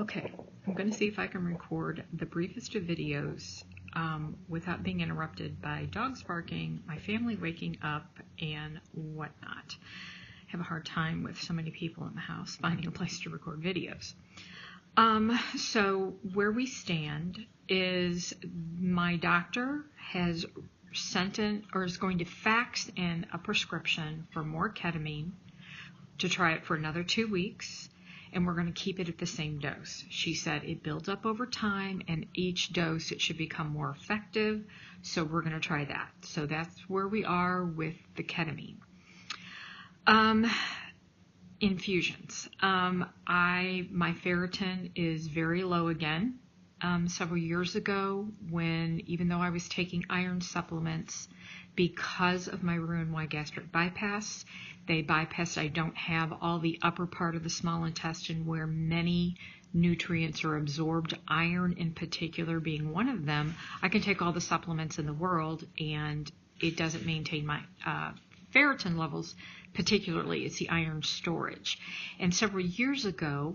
Okay, I'm going to see if I can record the briefest of videos without being interrupted by dogs barking, my family waking up, and whatnot. I have a hard time with so many people in the house finding a place to record videos. So where we stand is my doctor has sent in, or is going to fax in a prescription for more ketamine to try it for another 2 weeks. And we're going to keep it at the same dose. She said it builds up over time, and each dose it should become more effective. So we're going to try that. So that's where we are with the ketamine. Infusions. My ferritin is very low again. Several years ago, even though I was taking iron supplements because of my Roux-en-Y gastric bypass, they bypassed. I don't have all the upper part of the small intestine where many nutrients are absorbed, iron in particular being one of them. I can take all the supplements in the world and it doesn't maintain my ferritin levels, particularly it's the iron storage. And several years ago,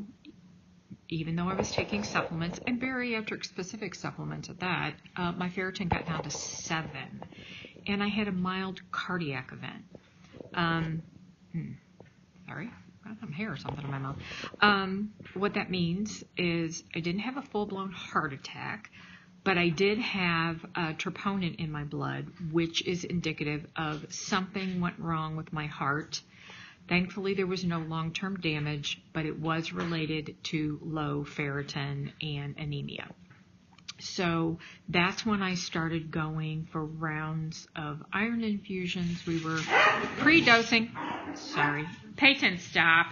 even though I was taking supplements, and bariatric specific supplements at that, my ferritin got down to 7. And I had a mild cardiac event. Sorry, I got some hair or something in my mouth. What that means is I didn't have a full-blown heart attack, but I did have troponin in my blood, which is indicative of something went wrong with my heart. Thankfully, there was no long-term damage, but it was related to low ferritin and anemia. So that's when I started going for rounds of iron infusions. We were pre-dosing. Sorry. Peyton, stop.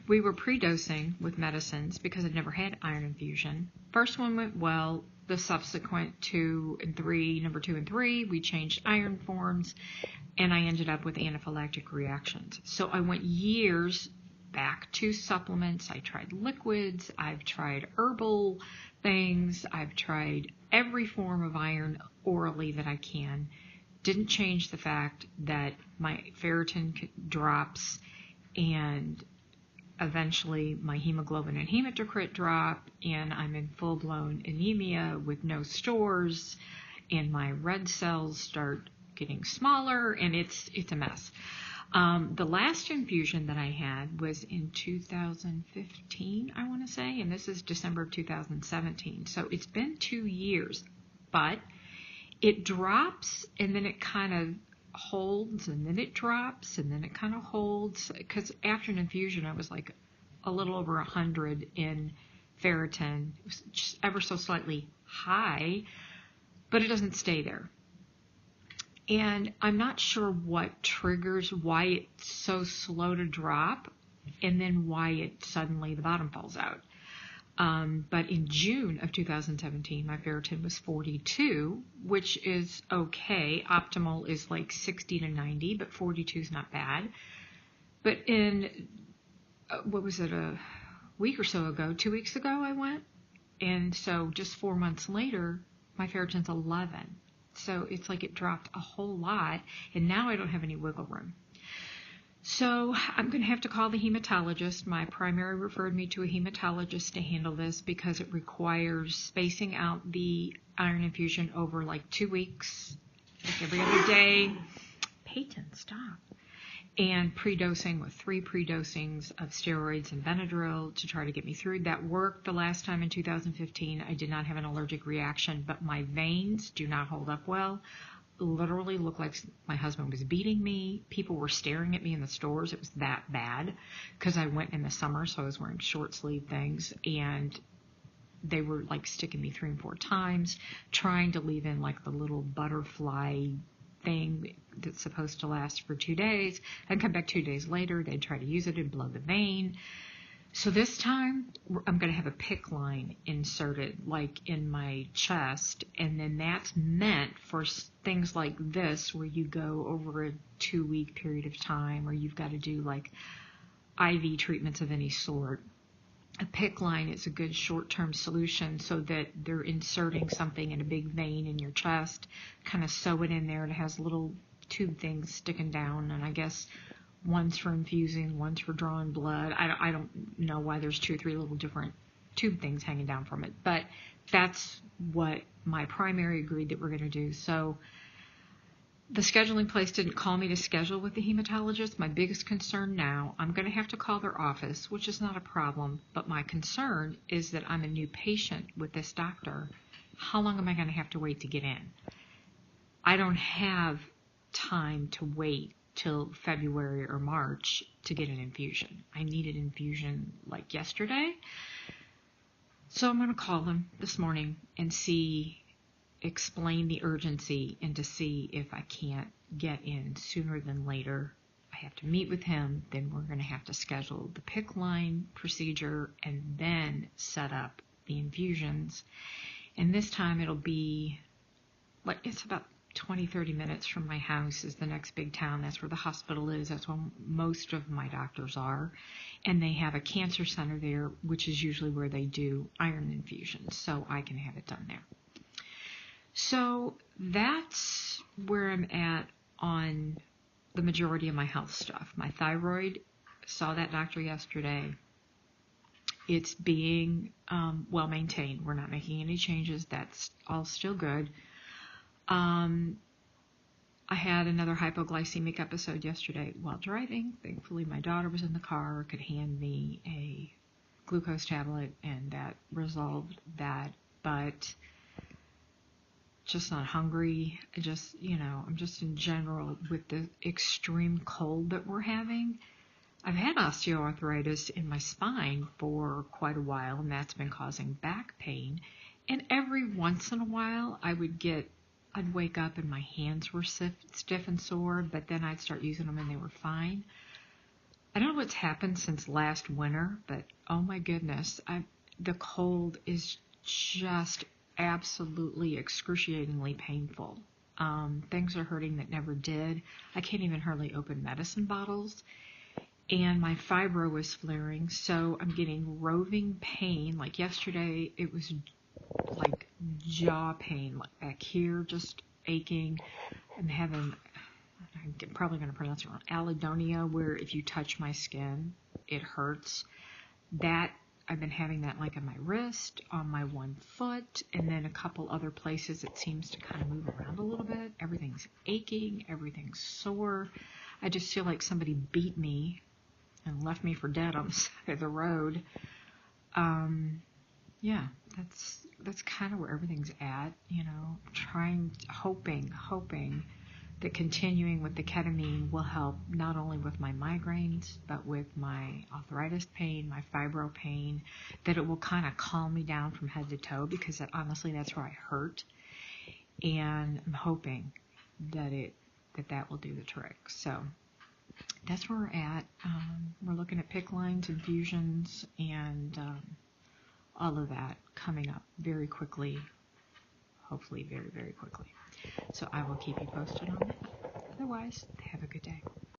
We were pre-dosing with medicines because I'd never had iron infusion. First one went well. The subsequent 2 and 3, number 2 and 3, we changed iron forms, and I ended up with anaphylactic reactions. So I went years back to supplements. I tried liquids. I've tried herbal things. I've tried every form of iron orally that I can. Didn't change the fact that my ferritin drops, and eventually my hemoglobin and hematocrit drop, and I'm in full-blown anemia with no stores, and my red cells start getting smaller, and it's a mess. The last infusion that I had was in 2015, I want to say, and this is December of 2017. So it's been 2 years, but it drops and then it kind of holds and then it drops and then it kind of holds, because after an infusion I was like a little over 100 in ferritin. It was just ever so slightly high, but it doesn't stay there. And I'm not sure what triggers why it's so slow to drop and then why it suddenly the bottom falls out. But in June of 2017, my ferritin was 42, which is okay. Optimal is like 60 to 90, but 42 is not bad. But in, what was it, a week or so ago, 2 weeks ago I went. And so just 4 months later, my ferritin's 11. So it's like it dropped a whole lot, and now I don't have any wiggle room. So I'm going to have to call the hematologist. My primary referred me to a hematologist to handle this because it requires spacing out the iron infusion over like 2 weeks, like every other day. Peyton, stop. And pre-dosing with 3 pre-dosings of steroids and Benadryl to try to get me through. That worked the last time in 2015. I did not have an allergic reaction, but my veins do not hold up well. Literally looked like my husband was beating me. People were staring at me in the stores. It was that bad because I went in the summer, so I was wearing short sleeve things, and they were like sticking me 3 and 4 times, trying to leave in like the little butterfly thing that's supposed to last for 2 days, and come back 2 days later, they'd try to use it and blow the vein. So this time, I'm going to have a PIC line inserted, like in my chest, and then that's meant for things like this, where you go over a 2-week period of time, or you've got to do like IV treatments of any sort. A PIC line is a good short-term solution so that they're inserting something in a big vein in your chest, kind of sew it in there, and it has little tube things sticking down, and I guess one's for infusing, one's for drawing blood. I don't know why there's 2 or 3 little different tube things hanging down from it. But that's what my primary agreed that we're going to do. So the scheduling place didn't call me to schedule with the hematologist. My biggest concern now, I'm going to have to call their office, which is not a problem. But my concern is that I'm a new patient with this doctor. How long am I going to have to wait to get in? I don't have time to wait till February or March to get an infusion. I need an infusion like yesterday. So I'm going to call them this morning and explain the urgency and to see if I can't get in sooner than later. I have to meet with him, then we're going to have to schedule the PIC line procedure and then set up the infusions. And this time it'll be, it's about 20-30 minutes from my house is the next big town. That's where the hospital is. That's where most of my doctors are. And they have a cancer center there, which is usually where they do iron infusions. So I can have it done there. So that's where I'm at on the majority of my health stuff. My thyroid, saw that doctor yesterday. It's being well maintained. We're not making any changes. That's all still good. I had another hypoglycemic episode yesterday while driving. Thankfully, my daughter was in the car, could hand me a glucose tablet, and that resolved that. But just not hungry. I'm just in general with the extreme cold that we're having. I've had osteoarthritis in my spine for quite a while, and that's been causing back pain. And every once in a while, I'd wake up and my hands were stiff and sore, but then I'd start using them and they were fine. I don't know what's happened since last winter, but oh my goodness, the cold is just absolutely excruciatingly painful. Things are hurting that never did. I can't even hardly open medicine bottles. And my fibro was flaring, so I'm getting roving pain. Like yesterday, it was like jaw pain, like back here, just aching. I'm probably going to pronounce it wrong, allodynia, where if you touch my skin, it hurts. I've been having that like on my wrist, on my one foot, and then a couple other places it seems to kind of move around a little bit. Everything's aching, everything's sore. I just feel like somebody beat me and left me for dead on the side of the road. Yeah, that's kind of where everything's at, hoping that continuing with the ketamine will help not only with my migraines, but with my arthritis pain, my fibro pain, that it will kind of calm me down from head to toe, because honestly, that's where I hurt. And I'm hoping that will do the trick. So that's where we're at. We're looking at PIC lines, infusions, and all of that coming up very quickly, hopefully very, very quickly. So I will keep you posted on that. Otherwise, have a good day.